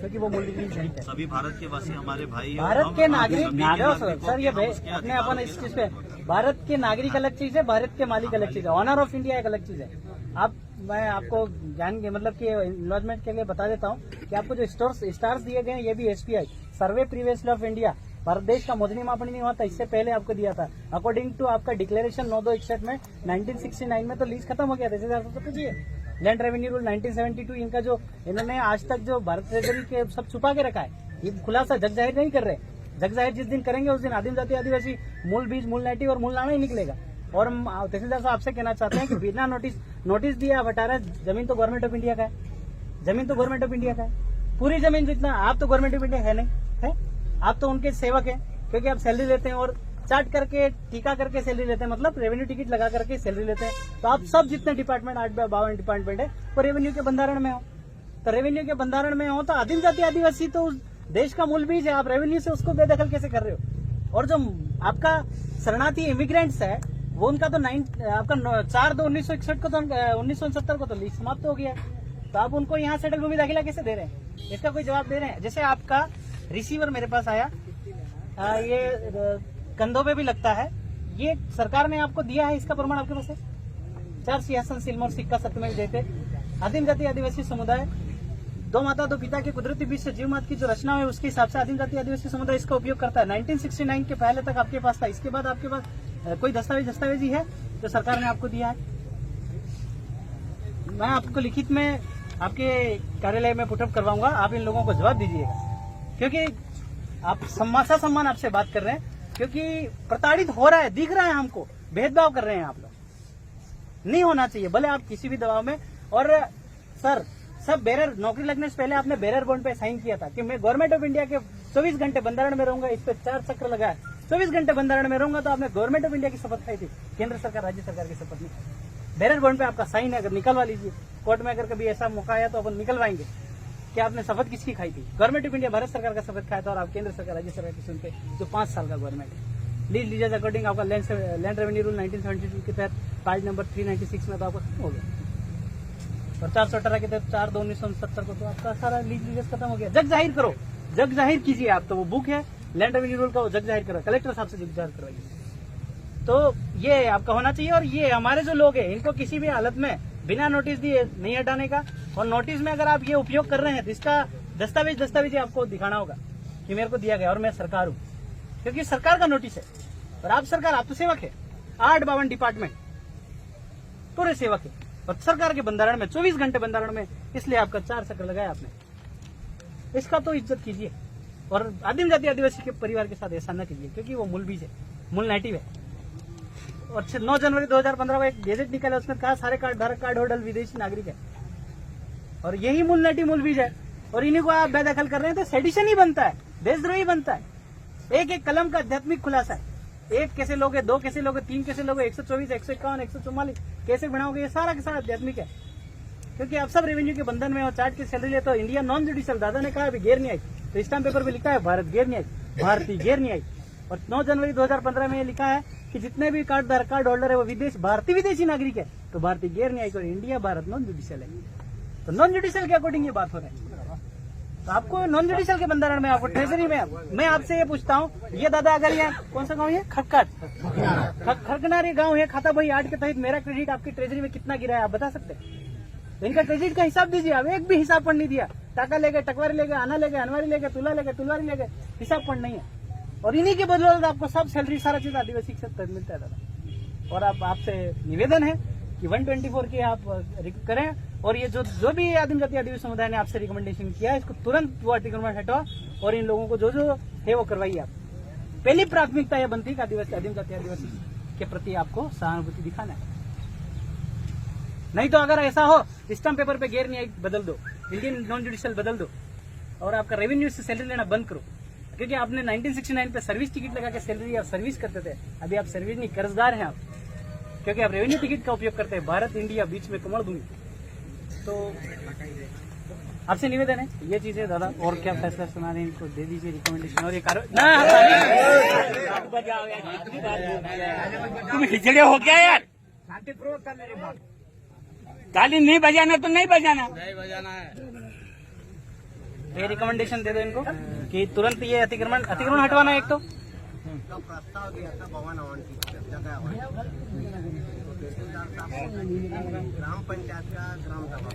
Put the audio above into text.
क्योंकि वो मूल बीज नहीं है। सभी भारत के वासी हमारे भाई हैं। भारत के नागरिक सर, ये अपने अपन इस चीज पे, भारत के नागरिक अलग चीज है, भारत के मालिक अलग चीज है, ऑनर ऑफ इंडिया एक अलग चीज है। मैं आपको ज्ञान के मतलब कि इन्वेस्टमेंट के लिए बता देता हूँ कि आपको जो स्टार्स दिए गए हैं ये भी SPI survey previously of India, Bharat देश का मोजनी मापनी नहीं हुआ था, इससे पहले आपको दिया था। अकॉर्डिंग टू आपका डिक्लेरेशन 9261 में 1969 में तो लीज खत्म हो गया था, जैसे पूछिए लैंड रेवेन्यू रूल 1972, इनका जो इन्होंने आज तक जो भारत ट्रेजरी के सब छुपा के रखा है, ये खुलासा जग जाहिर नहीं कर रहे। जग जाहिर जिस दिन करेंगे उस दिन आदिम जाति आदिवासी मूल बीज, मूल नेटिव और मूल नाना ही निकलेगा। और हम तहसीलदार साहब आपसे कहना चाहते हैं कि बिना नोटिस दिए आप हटा रहे। जमीन तो गवर्नमेंट ऑफ इंडिया का है, जमीन तो गवर्नमेंट ऑफ इंडिया का है, पूरी जमीन जितना, आप तो गवर्नमेंट ऑफ इंडिया है नहीं है, आप तो उनके सेवक हैं, क्योंकि आप सैलरी लेते हैं और चार्ट करके टीका करके सैलरी लेते हैं, मतलब रेवेन्यू टिकट लगा करके सैलरी लेते हैं। तो आप सब जितने डिपार्टमेंट 8-52 डिपार्टमेंट है वो रेवेन्यू के बंधारण में हो, तो रेवेन्यू के बंधारण में हो तो आदिम जाति आदिवासी तो उस देश का मूल बीज है, आप रेवेन्यू से उसको बेदखल कैसे कर रहे हो। और जो आपका शरणार्थी इमिग्रेंट्स है वो उनका तो आपका 4/2/1961 को तो 1969 को तो लीज समाप्त हो गया, तो आप उनको यहाँ सेटल भूमि दाखिला कैसे दे रहे हैं, इसका कोई जवाब दे रहे हैं। जैसे आपका रिसीवर मेरे पास आया, ये कंधों पे भी लगता है, ये सरकार ने आपको दिया है, इसका प्रमाण आपके पास है। 4 सिंहासन सिल्मर सिक्का सत्यमेव जयते। आदिम जाति आदिवासी समुदाय 2 माता 2 पिता के कुदरती बीच से जीव मात की जो रचना है उसके हिसाब से आदिम जाति आदिवासी समुदाय इसका उपयोग करता है। 1969 के पहले तक आपके पास था, इसके बाद आपके पास कोई दस्तावेज ही है जो सरकार ने आपको दिया है। मैं आपको लिखित में आपके कार्यालय में पुटअप करवाऊंगा, आप इन लोगों को जवाब दीजिएगा, क्योंकि आप सम्मान आपसे बात कर रहे हैं, क्योंकि प्रताड़ित हो रहा है, दिख रहा है हमको, भेदभाव कर रहे हैं आप लोग। नहीं होना चाहिए, भले आप किसी भी दबाव में। और सर सब बेरर नौकरी लगने से पहले आपने बेरर बॉन्ड पे साइन किया था कि मैं गवर्नमेंट ऑफ इंडिया के 24 घंटे बंधारण में रहूंगा, इस पे 4 चक्र लगा है, 24 घंटे बंधारण में रहूंगा, तो आपने गवर्नमेंट ऑफ इंडिया की शपथ खाई थी, केंद्र सरकार राज्य सरकार की शपथ नहीं। बेरर बॉन्ड पे आपका साइन है, अगर निकलवा लीजिए, कोर्ट में अगर कभी ऐसा मौका आया तो अपन निकलवाएंगे कि आपने शपथ किसकी खाई थी। गवर्नमेंट ऑफ इंडिया भारत सरकार का शपथ खाया था और आप केंद्र सरकार राज्य सरकार की सुनते जो 5 साल का गवर्नमेंट है। लीज लीजेज अकॉर्डिंग आपका लैंड रेवेन्यू रूल 1972 के तहत पेज नंबर 396 में तो आपको खत्म हो गया, और 418 के तहत 4/2/1969 को तो आपका सारा लीज लीजेज खत्म हो गया। जग जाहिर करो, जग जाहिर कीजिए आप, तो वो बुक है लैंड रेवेन्यू रूल का, वो जग जाहिर करो, कलेक्टर साहब से जग जाहिर करवाइए। तो ये आपका होना चाहिए। और ये हमारे जो लोग हैं इनको किसी भी हालत में बिना नोटिस दिए नहीं हटाने का, और नोटिस में अगर आप ये उपयोग कर रहे हैं तो इसका दस्तावेज आपको दिखाना होगा कि मेरे को दिया गया और मैं सरकार हूँ, क्योंकि सरकार का नोटिस है और आप सरकार, आप तो सेवक है। 8-52 डिपार्टमेंट पूरे सेवक है और सरकार के बंधारण में 24 घंटे बंधारण में, इसलिए आपका 4 चक्र लगाया आपने। इसका तो इज्जत कीजिए और आदिम जाति आदिवासी के परिवार के साथ ऐसा न कीजिए, क्योंकि वो मूल बीज है, मूल नेटिव है। और 9 जनवरी 2015 को एक गैजेट निकाला, उसमें कहा सारे कार्ड धारक कार्ड होल्डर विदेशी नागरिक है, और यही मूल नेटिव मूल बीज है, और इन्हीं को आप बेदखल कर रहे हैं तो सेडिशन ही बनता है, देशद्रोही बनता है। एक कलम का आध्यात्मिक खुलासा है, 1 कैसे लोगे, 2 कैसे लोगे, 3 कैसे लोगे, 124, 151, 144 कैसे बनाओगे, ये सारा का सारा आध्यात्मिक है। क्योंकि आप सब रेवेन्यू के बंधन में हो, चार्ट की सैलरी लेते हो। इंडिया नॉन जुडिशियल, दादा ने कहा अभी गैर न्यायिक, तो स्टाम्प पेपर पे लिखा है भारत गैर न्यायिक, भारतीय गैर न्यायिक। और 9 जनवरी 2015 में ये लिखा है कि जितने भी कार्ड होल्डर है वो भारतीय विदेशी नागरिक है, तो भारतीय गैर न्यायिक, और इंडिया भारत नॉन जुडिशियल है। तो नॉन जुडिशियल के अकॉर्डिंग ये बात हो रहा है। तो आपको नॉन जुडिशियल के बंधारण में, आपको ट्रेजरी में, मैं आपसे ये पूछता हूँ, ये दादा अगर यहाँ कौन सा गाँव है, खरकनार गाँव है, खाता भाई 8 के तहत मेरा क्रेडिट आपकी ट्रेजरी में कितना गिरा है आप बता सकते हैं? तो इनका क्रेडिट का हिसाब दीजिए। आप एक भी हिसाब पढ़ नहीं दिया, टाका ले गए, टकवारी ले गए, आना ले गए, अनवारी ले गए, तुला ले गए, तुलवारी ले गए, हिसाब पढ़ नहीं है। और इन्हीं के बदौलत आपको सब सैलरी सारा चीज आदिवासी से मिलता है दादा। और आप आपसे निवेदन है कि 124 की आप करें, और ये जो भी आदिम जाति आदिवासी समुदाय ने आपसे रिकमेंडेशन किया है इसको तुरंत वो अतिक्रमण हटाओ, और इन लोगों को जो है वो करवाइए। आप पहली प्राथमिकता यह बनती है कि आदिम जाति आदिवासी के प्रति आपको सहानुभूति दिखाना है। नहीं तो अगर ऐसा हो, स्टाम्प पेपर पे गैर न्यायिक बदल दो, इंडियन नॉन जुडिशियल बदल दो, और आपका रेवेन्यू से सैलरी लेना बंद करो। क्योंकि आपने 1969 पे सर्विस टिकट लगा के सैलरी और सर्विस करते थे, अभी आप सर्विस नहीं, कर्जदार हैं आप, क्योंकि आप रेवेन्यू टिकट का उपयोग करते हैं। भारत इंडिया बीच में कमर दूंगी। तो आपसे निवेदन है ये चीजें दादा, और क्या फैसला सुना रहे हैं इनको दे दीजिए रिकमेंडेशन। और ये तुम हिजड़े हो क्या यार, शांतिपूर्वक कर मेरी बात। ताली नहीं बजाना तो नहीं बजाना, नहीं बजाना है। ये रिकमेंडेशन दे दो इनको कि तुरंत ये अतिक्रमण हटवाना है एक तो। का प्रस्ताव दिया था भवन हवन की जगह हवन। तो तहसीलदार साहब ग्राम पंचायत का ग्राम सभा